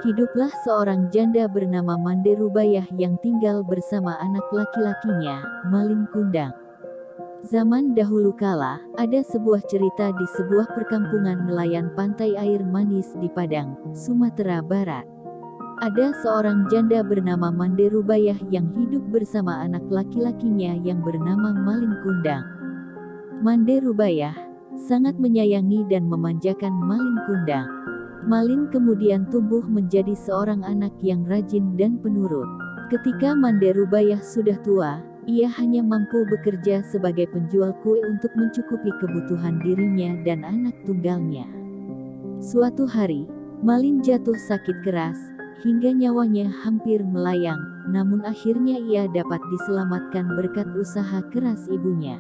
Hiduplah seorang janda bernama Mande Rubaiyah yang tinggal bersama anak laki-lakinya, Malin Kundang. Zaman dahulu kala, ada sebuah cerita di sebuah perkampungan nelayan pantai air manis di Padang, Sumatera Barat. Ada seorang janda bernama Mande Rubaiyah yang hidup bersama anak laki-lakinya yang bernama Malin Kundang. Mande Rubaiyah sangat menyayangi dan memanjakan Malin Kundang. Malin kemudian tumbuh menjadi seorang anak yang rajin dan penurut. Ketika Mande Rubaiyah sudah tua, ia hanya mampu bekerja sebagai penjual kue untuk mencukupi kebutuhan dirinya dan anak tunggalnya. Suatu hari, Malin jatuh sakit keras, hingga nyawanya hampir melayang, namun akhirnya ia dapat diselamatkan berkat usaha keras ibunya.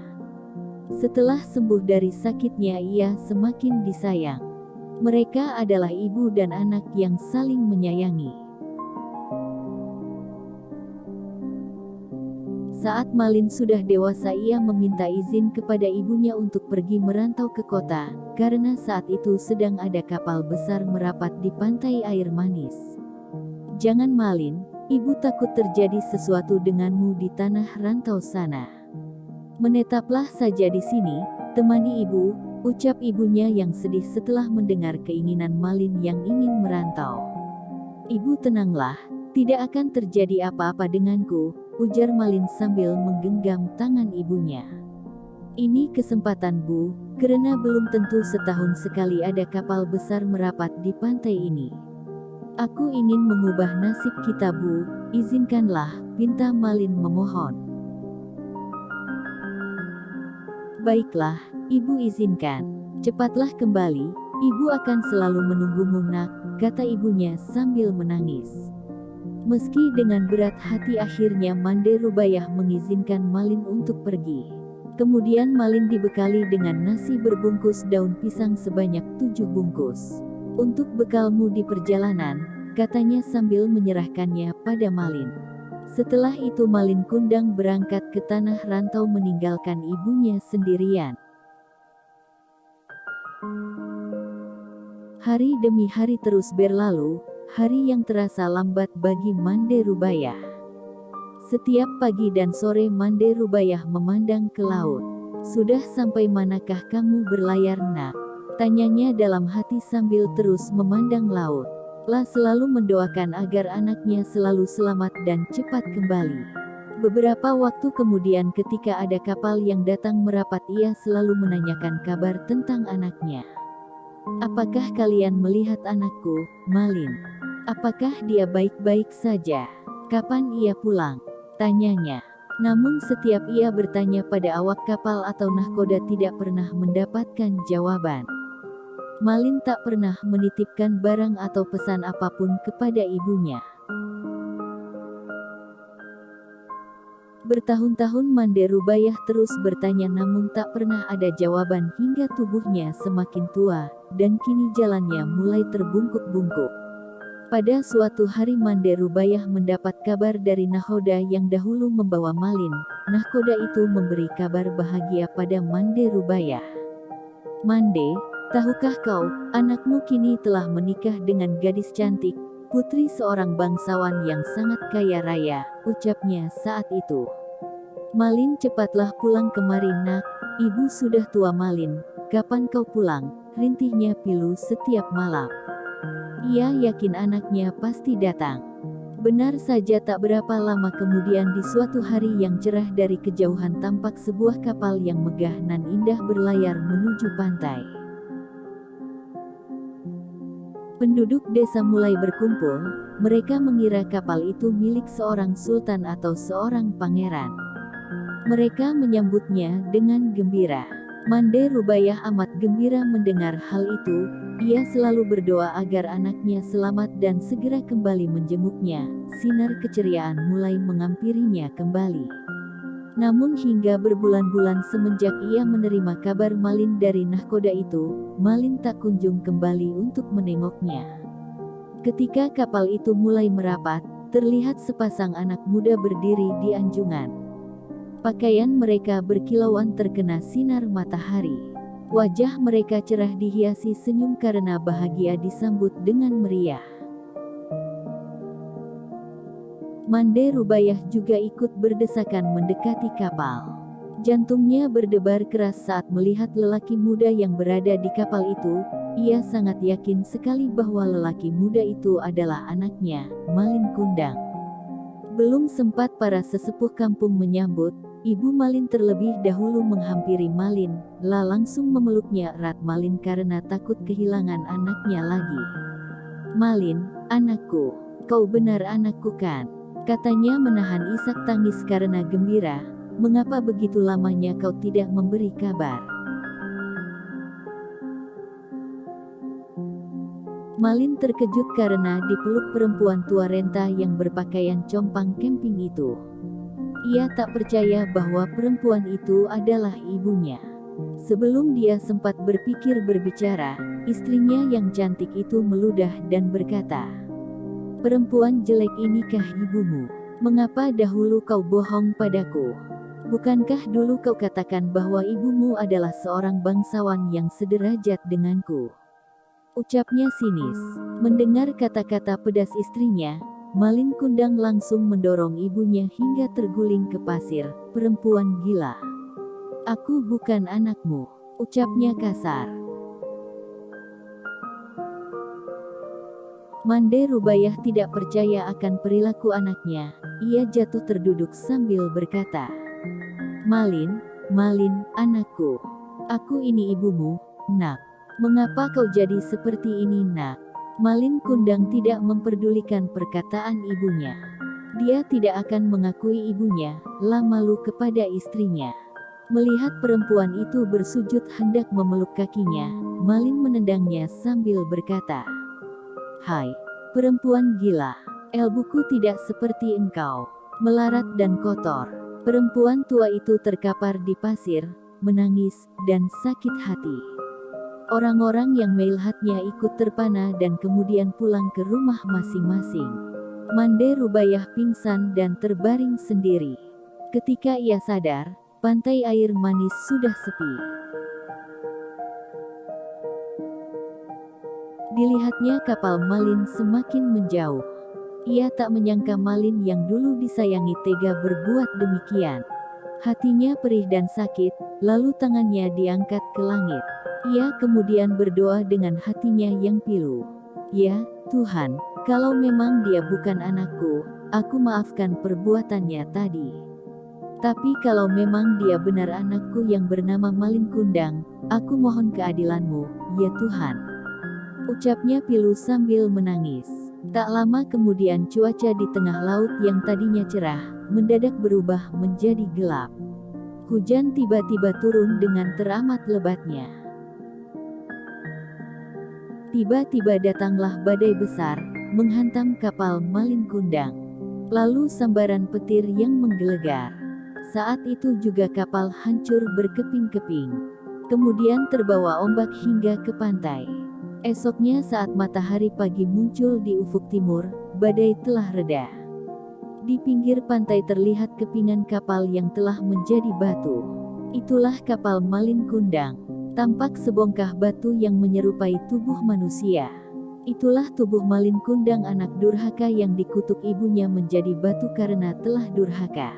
Setelah sembuh dari sakitnya, ia semakin disayang. Mereka adalah ibu dan anak yang saling menyayangi. Saat Malin sudah dewasa, ia meminta izin kepada ibunya untuk pergi merantau ke kota, karena saat itu sedang ada kapal besar merapat di pantai air manis. "Jangan Malin, ibu takut terjadi sesuatu denganmu di tanah rantau sana. Menetaplah saja di sini, temani ibu," ucap ibunya yang sedih setelah mendengar keinginan Malin yang ingin merantau. "Ibu tenanglah, tidak akan terjadi apa-apa denganku," ujar Malin sambil menggenggam tangan ibunya. "Ini kesempatan Bu, karena belum tentu setahun sekali ada kapal besar merapat di pantai ini. Aku ingin mengubah nasib kita Bu, izinkanlah," pinta Malin memohon. "Baiklah, ibu izinkan. Cepatlah kembali, ibu akan selalu menunggumu nak," kata ibunya sambil menangis. Meski dengan berat hati, akhirnya Mande Rubaiyah mengizinkan Malin untuk pergi. Kemudian Malin dibekali dengan nasi berbungkus daun pisang sebanyak 7 bungkus. "Untuk bekalmu di perjalanan," katanya sambil menyerahkannya pada Malin. Setelah itu Malin Kundang berangkat ke tanah rantau meninggalkan ibunya sendirian. Hari demi hari terus berlalu, hari yang terasa lambat bagi Mande Rubaiyah. Setiap pagi dan sore Mande Rubaiyah memandang ke laut. "Sudah sampai manakah kamu berlayar nak?" tanyanya dalam hati sambil terus memandang laut. La selalu mendoakan agar anaknya selalu selamat dan cepat kembali. Beberapa waktu kemudian ketika ada kapal yang datang merapat, ia selalu menanyakan kabar tentang anaknya. "Apakah kalian melihat anakku, Malin? Apakah dia baik-baik saja? Kapan ia pulang?" tanyanya. Namun setiap ia bertanya pada awak kapal atau nahkoda tidak pernah mendapatkan jawaban. Malin tak pernah menitipkan barang atau pesan apapun kepada ibunya. Bertahun-tahun Mande Rubaiyah terus bertanya namun tak pernah ada jawaban hingga tubuhnya semakin tua, dan kini jalannya mulai terbungkuk-bungkuk. Pada suatu hari Mande Rubaiyah mendapat kabar dari nahkoda yang dahulu membawa Malin. Nahkoda itu memberi kabar bahagia pada Mande Rubaiyah. "Mande, tahukah kau, anakmu kini telah menikah dengan gadis cantik, putri seorang bangsawan yang sangat kaya raya," ucapnya saat itu. "Malin, cepatlah pulang kemari nak, ibu sudah tua." "Malin, kapan kau pulang?" rintihnya pilu setiap malam. Ia yakin anaknya pasti datang. Benar saja, tak berapa lama kemudian di suatu hari yang cerah dari kejauhan tampak sebuah kapal yang megah nan indah berlayar menuju pantai. Penduduk desa mulai berkumpul, mereka mengira kapal itu milik seorang sultan atau seorang pangeran. Mereka menyambutnya dengan gembira. Mande Rubaiyah amat gembira mendengar hal itu. Ia selalu berdoa agar anaknya selamat dan segera kembali menjenguknya. Sinar keceriaan mulai mengampirinya kembali. Namun hingga berbulan-bulan semenjak ia menerima kabar Malin dari nahkoda itu, Malin tak kunjung kembali untuk menengoknya. Ketika kapal itu mulai merapat, terlihat sepasang anak muda berdiri di anjungan. Pakaian mereka berkilauan terkena sinar matahari. Wajah mereka cerah dihiasi senyum karena bahagia disambut dengan meriah. Mande Rubaiyah juga ikut berdesakan mendekati kapal. Jantungnya berdebar keras saat melihat lelaki muda yang berada di kapal itu. Ia sangat yakin sekali bahwa lelaki muda itu adalah anaknya, Malin Kundang. Belum sempat para sesepuh kampung menyambut, Ibu Malin terlebih dahulu menghampiri Malin, langsung memeluknya erat Malin karena takut kehilangan anaknya lagi. "Malin, anakku, kau benar anakku kan?" katanya menahan isak tangis karena gembira. "Mengapa begitu lamanya kau tidak memberi kabar?" Malin terkejut karena dipeluk perempuan tua renta yang berpakaian compang camping itu. Ia tak percaya bahwa perempuan itu adalah ibunya. Sebelum dia sempat berpikir berbicara, istrinya yang cantik itu meludah dan berkata, "Perempuan jelek inikah ibumu? Mengapa dahulu kau bohong padaku? Bukankah dulu kau katakan bahwa ibumu adalah seorang bangsawan yang sederajat denganku?" Ucapnya sinis. Mendengar kata-kata pedas istrinya, Malin Kundang langsung mendorong ibunya hingga terguling ke pasir. "Perempuan gila. Aku bukan anakmu," ucapnya kasar. Mande Rubaiyah tidak percaya akan perilaku anaknya. Ia jatuh terduduk sambil berkata, "Malin, Malin, anakku. Aku ini ibumu, nak. Mengapa kau jadi seperti ini, nak?" Malin Kundang tidak memperdulikan perkataan ibunya. Dia tidak akan mengakui ibunya, malu kepada istrinya. Melihat perempuan itu bersujud hendak memeluk kakinya, Malin menendangnya sambil berkata, "Hai, perempuan gila. Elbuku tidak seperti engkau, melarat dan kotor." Perempuan tua itu terkapar di pasir, menangis, dan sakit hati. Orang-orang yang melihatnya ikut terpana dan kemudian pulang ke rumah masing-masing. Mande Rubaiyah pingsan dan terbaring sendiri. Ketika ia sadar, pantai air manis sudah sepi. Dilihatnya kapal Malin semakin menjauh. Ia tak menyangka Malin yang dulu disayangi tega berbuat demikian. Hatinya perih dan sakit, lalu tangannya diangkat ke langit. Ia kemudian berdoa dengan hatinya yang pilu. "Ya, Tuhan, kalau memang dia bukan anakku, aku maafkan perbuatannya tadi. Tapi kalau memang dia benar anakku yang bernama Malin Kundang, aku mohon keadilanmu, ya Tuhan." Ucapnya pilu sambil menangis. Tak lama kemudian cuaca di tengah laut yang tadinya cerah, mendadak berubah menjadi gelap. Hujan tiba-tiba turun dengan teramat lebatnya. Tiba-tiba datanglah badai besar, menghantam kapal Malin Kundang. Lalu sambaran petir yang menggelegar. Saat itu juga kapal hancur berkeping-keping. Kemudian terbawa ombak hingga ke pantai. Esoknya saat matahari pagi muncul di ufuk timur, badai telah reda. Di pinggir pantai terlihat kepingan kapal yang telah menjadi batu. Itulah kapal Malin Kundang. Tampak sebongkah batu yang menyerupai tubuh manusia. Itulah tubuh Malin Kundang, anak durhaka yang dikutuk ibunya menjadi batu karena telah durhaka.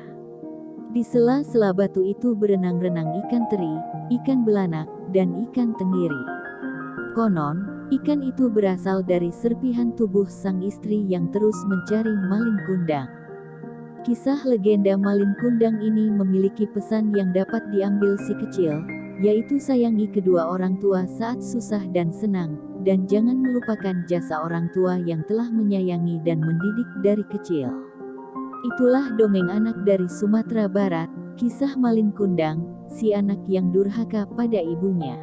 Di sela-sela batu itu berenang-renang ikan teri, ikan belanak, dan ikan tenggiri. Konon, ikan itu berasal dari serpihan tubuh sang istri yang terus mencari Malin Kundang. Kisah legenda Malin Kundang ini memiliki pesan yang dapat diambil si kecil, yaitu sayangi kedua orang tua saat susah dan senang, dan jangan melupakan jasa orang tua yang telah menyayangi dan mendidik dari kecil. Itulah dongeng anak dari Sumatera Barat, kisah Malin Kundang, si anak yang durhaka pada ibunya.